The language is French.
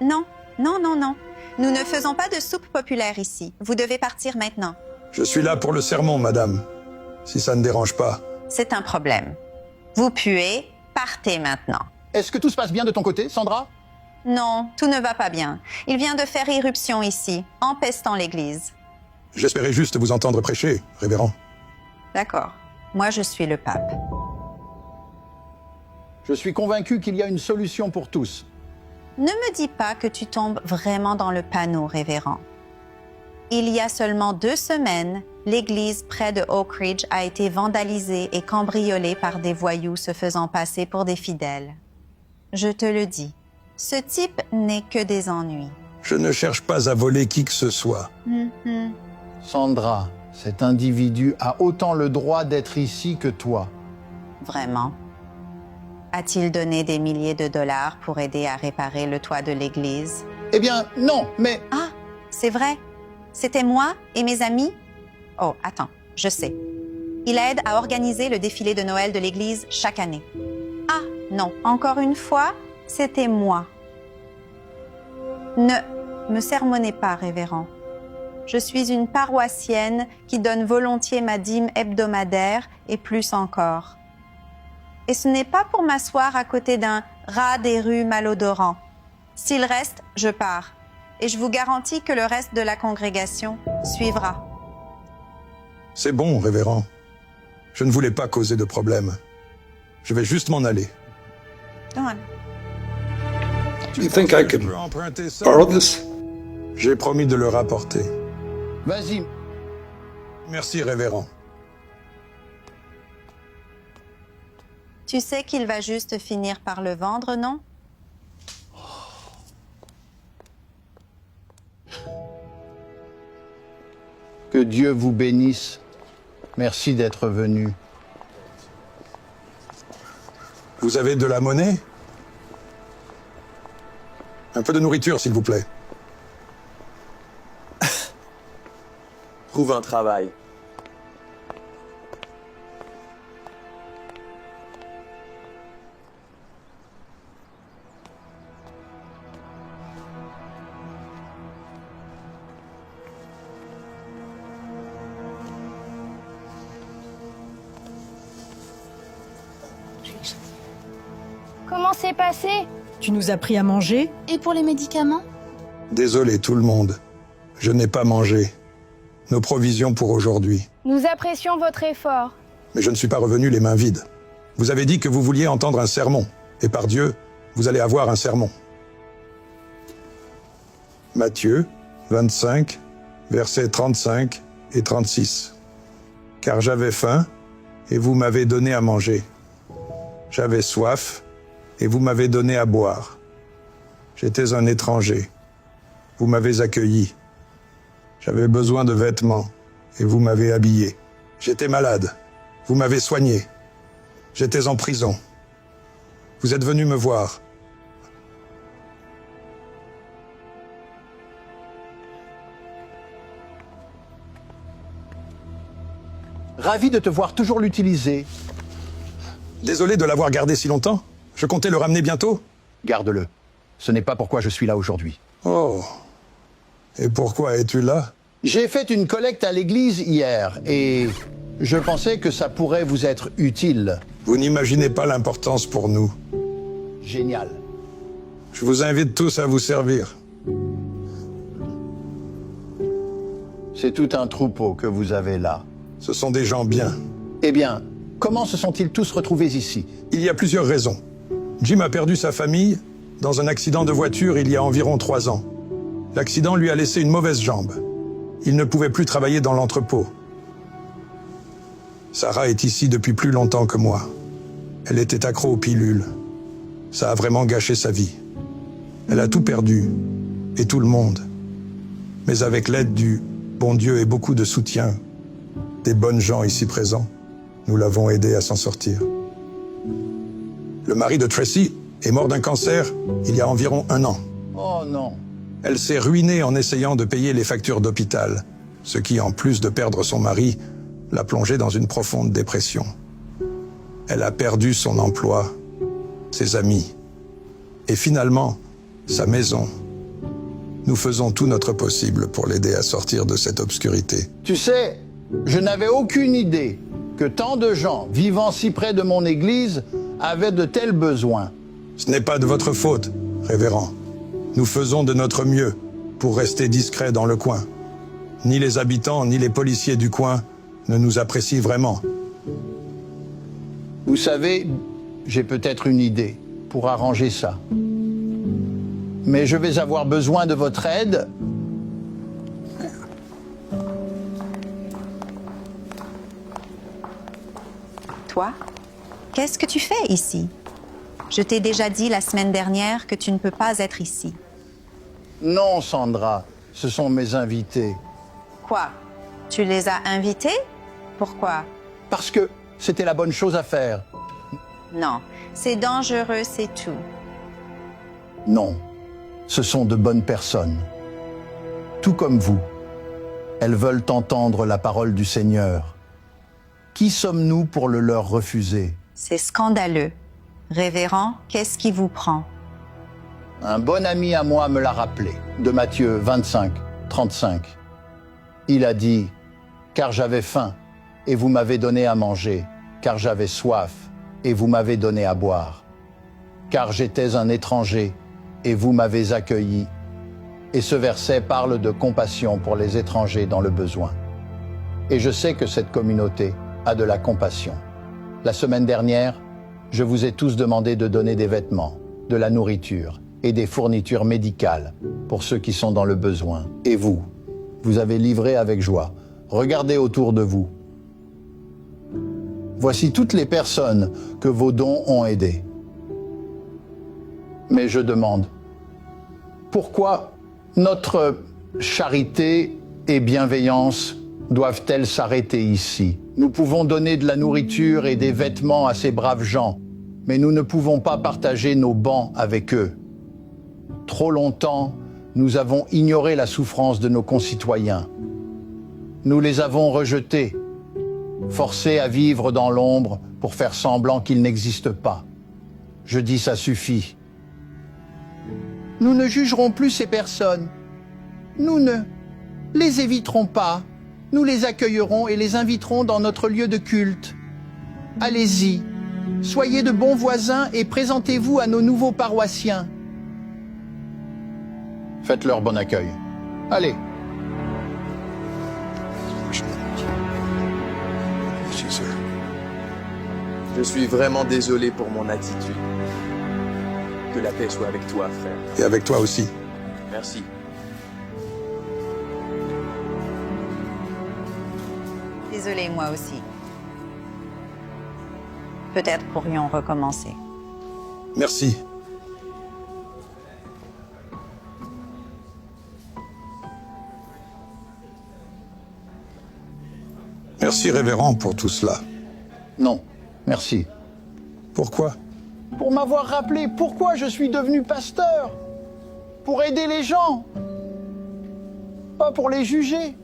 Non, non, non, non. Nous ne faisons pas de soupe populaire ici. Vous devez partir maintenant. Je suis là pour le sermon, madame. Si ça ne dérange pas. C'est un problème. Vous puez, partez maintenant. Est-ce que tout se passe bien de ton côté, Sandra? Non, tout ne va pas bien. Il vient de faire irruption ici, empestant l'église. J'espérais juste vous entendre prêcher, révérend. D'accord. Moi, je suis le pape. Je suis convaincu qu'il y a une solution pour tous. Ne me dis pas que tu tombes vraiment dans le panneau, révérend. Il y a seulement 2 semaines, l'église près de Oak Ridge a été vandalisée et cambriolée par des voyous se faisant passer pour des fidèles. Je te le dis, ce type n'est que des ennuis. Je ne cherche pas à voler qui que ce soit. Sandra, cet individu a autant le droit d'être ici que toi. Vraiment? A-t-il donné des milliers de dollars pour aider à réparer le toit de l'église? Eh bien, non, mais... Ah, c'est vrai. C'était moi et mes amis? Oh, attends, je sais. Il aide à organiser le défilé de Noël de l'église chaque année. Ah, non, encore une fois, c'était moi. Ne me sermonnez pas, révérend. Je suis une paroissienne qui donne volontiers ma dîme hebdomadaire et plus encore. Et ce n'est pas pour m'asseoir à côté d'un rat des rues malodorant. S'il reste, je pars. Et je vous garantis que le reste de la congrégation suivra. C'est bon, révérend. Je ne voulais pas causer de problème. Je vais juste m'en aller. Go on. You think I could Je peux emprunter ça? borrow this? J'ai promis de le rapporter. Vas-y. Merci, révérend. Tu sais qu'il va juste finir par le vendre, non? Que Dieu vous bénisse. Merci d'être venu. Vous avez de la monnaie? Un peu de nourriture, s'il vous plaît. Trouve un travail. Comment c'est passé? Tu nous as pris à manger? Et pour les médicaments? Désolé, tout le monde. Je n'ai pas mangé. Nos provisions pour aujourd'hui. Nous apprécions votre effort. Mais je ne suis pas revenu les mains vides. Vous avez dit que vous vouliez entendre un sermon. Et par Dieu, vous allez avoir un sermon. Matthieu 25, versets 35 et 36. Car j'avais faim, et vous m'avez donné à manger. J'avais soif, et vous m'avez donné à boire. J'étais un étranger. Vous m'avez accueilli. J'avais besoin de vêtements, et vous m'avez habillé. J'étais malade. Vous m'avez soigné. J'étais en prison. Vous êtes venu me voir. Ravi de te voir toujours l'utiliser. Désolé de l'avoir gardé si longtemps. Je comptais le ramener bientôt. Garde-le. Ce n'est pas pourquoi je suis là aujourd'hui. Oh. Et pourquoi es-tu là? J'ai fait une collecte à l'église hier et je pensais que ça pourrait vous être utile. Vous n'imaginez pas l'importance pour nous. Génial. Je vous invite tous à vous servir. C'est tout un troupeau que vous avez là. Ce sont des gens bien. Eh bien, comment se sont-ils tous retrouvés ici? Il y a plusieurs raisons. Jim a perdu sa famille dans un accident de voiture il y a environ 3 ans. L'accident lui a laissé une mauvaise jambe. Il ne pouvait plus travailler dans l'entrepôt. Sarah est ici depuis plus longtemps que moi. Elle était accro aux pilules. Ça a vraiment gâché sa vie. Elle a tout perdu, et tout le monde. Mais avec l'aide du bon Dieu et beaucoup de soutien, des bonnes gens ici présents, nous l'avons aidée à s'en sortir. Le mari de Tracy est mort d'un cancer il y a environ 1 an. Oh non. Elle s'est ruinée en essayant de payer les factures d'hôpital, ce qui, en plus de perdre son mari, l'a plongée dans une profonde dépression. Elle a perdu son emploi, ses amis. Et finalement, sa maison. Nous faisons tout notre possible pour l'aider à sortir de cette obscurité. Tu sais, je n'avais aucune idée que tant de gens vivant si près de mon église avaient de tels besoins. Ce n'est pas de votre faute, révérend. Nous faisons de notre mieux pour rester discrets dans le coin. Ni les habitants, ni les policiers du coin ne nous apprécient vraiment. Vous savez, j'ai peut-être une idée pour arranger ça. Mais je vais avoir besoin de votre aide. Toi, qu'est-ce que tu fais ici? Je t'ai déjà dit la semaine dernière que tu ne peux pas être ici. Non, Sandra, ce sont mes invités. Quoi? Tu les as invités? Pourquoi? Parce que c'était la bonne chose à faire. Non, c'est dangereux, c'est tout. Non, ce sont de bonnes personnes. Tout comme vous. Elles veulent entendre la parole du Seigneur. Qui sommes-nous pour le leur refuser? C'est scandaleux. Révérend, qu'est-ce qui vous prend? Un bon ami à moi me l'a rappelé, de Matthieu 25, 35. Il a dit, « Car j'avais faim, et vous m'avez donné à manger, car j'avais soif, et vous m'avez donné à boire. Car j'étais un étranger, et vous m'avez accueilli. » Et ce verset parle de compassion pour les étrangers dans le besoin. Et je sais que cette communauté a de la compassion. La semaine dernière, je vous ai tous demandé de donner des vêtements, de la nourriture et des fournitures médicales pour ceux qui sont dans le besoin. Et vous, vous avez livré avec joie. Regardez autour de vous. Voici toutes les personnes que vos dons ont aidées. Mais je demande, pourquoi notre charité et bienveillance doivent-elles s'arrêter ici? Nous pouvons donner de la nourriture et des vêtements à ces braves gens, mais nous ne pouvons pas partager nos bancs avec eux. Trop longtemps, nous avons ignoré la souffrance de nos concitoyens. Nous les avons rejetés, forcés à vivre dans l'ombre pour faire semblant qu'ils n'existent pas. Je dis ça suffit. Nous ne jugerons plus ces personnes. Nous ne les éviterons pas. Nous les accueillerons et les inviterons dans notre lieu de culte. Allez-y, soyez de bons voisins et présentez-vous à nos nouveaux paroissiens. Faites-leur bon accueil. Allez. Je suis vraiment désolé pour mon attitude. Que la paix soit avec toi, frère. Et avec toi aussi. Merci. Désolée, moi aussi. Peut-être pourrions recommencer. Merci. Merci, révérend, pour tout cela. Non, merci. Pourquoi? Pour m'avoir rappelé pourquoi je suis devenu pasteur. Pour aider les gens. Pas pour les juger.